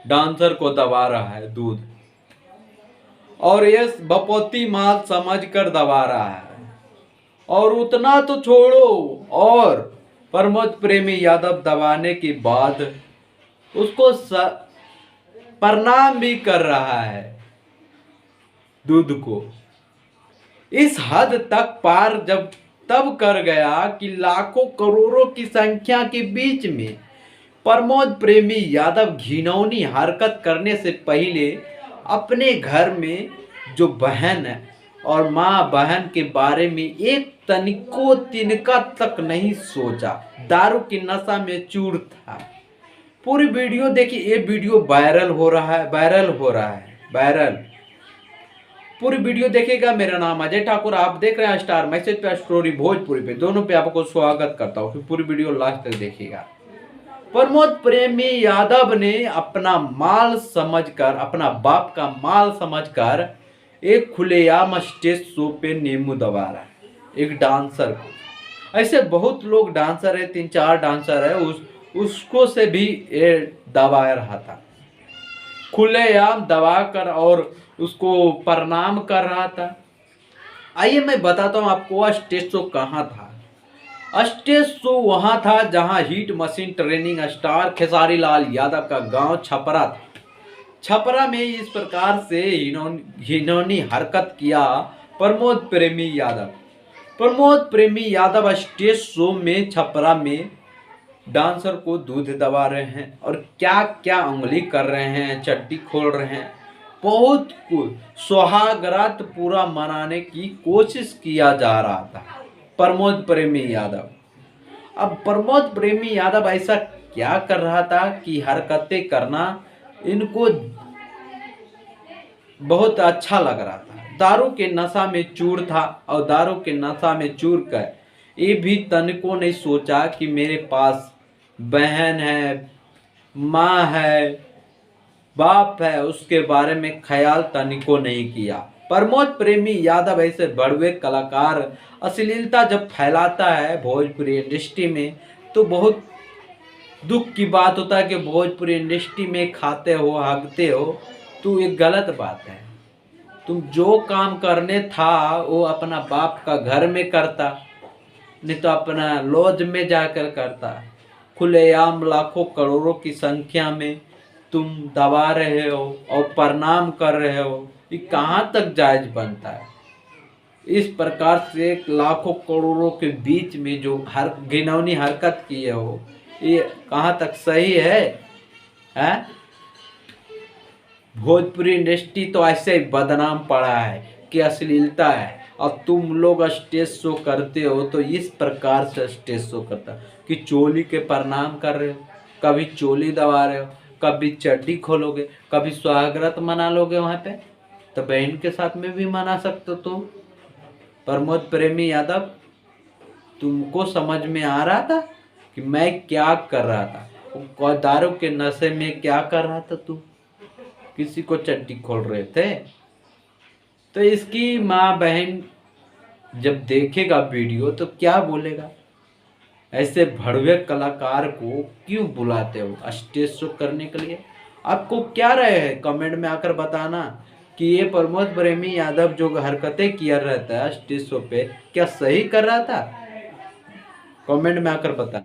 Dancer को दबा रहा है दूध, और ये बपौती माल समझकर दबा रहा है। और उतना तो छोड़ो, और प्रमोद प्रेमी यादव दबाने के बाद उसको प्रणाम भी कर रहा है दूध को। इस हद तक पार जब तब कर गया कि लाखों करोड़ों की संख्या के बीच में प्रमोद प्रेमी यादव घिनौनी हरकत करने से पहले अपने घर में जो बहन है और माँ बहन के बारे में एक तनिको तिनका तक नहीं सोचा। दारू की नशा में चूर था। पूरी वीडियो देखिए, ये वीडियो वायरल हो रहा है, वायरल। पूरी वीडियो देखिएगा। मेरा नाम अजय ठाकुर, आप देख रहे हैं स्टार मैसेज पे स्टोरी भोजपुरी पे। दोनों पे आपको स्वागत करता हूँ। पूरी वीडियो लास्ट तक देखिएगा। प्रमोद प्रेमी यादव ने अपना माल समझकर, अपना बाप का माल समझकर एक खुलेआम स्टेज शो पे नींबू दबा रहा है एक डांसर को। ऐसे बहुत लोग डांसर है, 3-4 डांसर है, उसको से भी ये दबा रहा था, खुलेआम दबाकर, और उसको प्रणाम कर रहा था। आइए मैं बताता हूँ आपको स्टेज शो कहाँ था। स्टेज शो वहाँ था जहाँ hit machine training star Khesari Lal Yadav का गांव छपरा था। छपरा में इस प्रकार से घिनौनी हरकत किया प्रमोद प्रेमी यादव। प्रमोद प्रेमी यादव स्टेज शो में छपरा में डांसर को दूध दबा रहे हैं और क्या क्या उंगली कर रहे हैं, चड्डी खोल रहे हैं, बहुत कुछ सुहागरात पूरा मनाने की कोशिश किया जा रहा था प्रमोद प्रेमी यादव। अब प्रमोद प्रेमी यादव ऐसा क्या कर रहा था कि हरकतें करना इनको बहुत अच्छा लग रहा था। दारू के नशा में चूर था, और दारू के नशा में चूर कर ये भी तनिको नहीं सोचा कि मेरे पास बहन है, माँ है, बाप है, उसके बारे में ख्याल तनिको नहीं किया। प्रमोद प्रेमी यादव ऐसे बड़े कलाकार अश्लीलता जब फैलाता है भोजपुरी इंडस्ट्री में, तो बहुत दुख की बात होता है कि भोजपुरी इंडस्ट्री में खाते हो, हगते हो, तो ये गलत बात है। तुम जो काम करने था वो अपना बाप का घर में करता, नहीं तो अपना लॉज में जाकर करता। खुलेआम लाखों करोड़ों की संख्या में तुम दबा रहे हो और प्रणाम कर रहे हो, ये कहाँ तक जायज बनता है? इस प्रकार से लाखों करोड़ों के बीच में जो घिनौनी हरकत किए हो, ये कहाँ तक सही है? भोजपुरी इंडस्ट्री तो ऐसे ही बदनाम पड़ा है कि अश्लीलता है, और तुम लोग स्टेज शो करते हो तो इस प्रकार से स्टेज शो करता कि चोली के प्रणाम कर रहे हो, कभी चोली दबा रहे हो, कभी चड्डी खोलोगे, कभी स्वागत मना लोगे वहाँ पे, तो बहन के साथ में भी मना सकते हो तुम। प्रमोद प्रेमी यादव, तुमको समझ में आ रहा था कि मैं क्या कर रहा था? दारू के नशे में क्या कर रहा था तू? किसी को चड्डी खोल रहे थे? तो इसकी माँ बहन जब देखेगा वीडियो तो क्या बोलेगा? ऐसे भड़वे कलाकार को क्यों बुलाते हो स्टेज शो करने के लिए? आपको क्या राय है कमेंट में आकर बताना कि ये प्रमोद प्रेमी यादव जो हरकतें किया रहता है स्टेज शो पे, क्या सही कर रहा था? कमेंट में आकर बताना।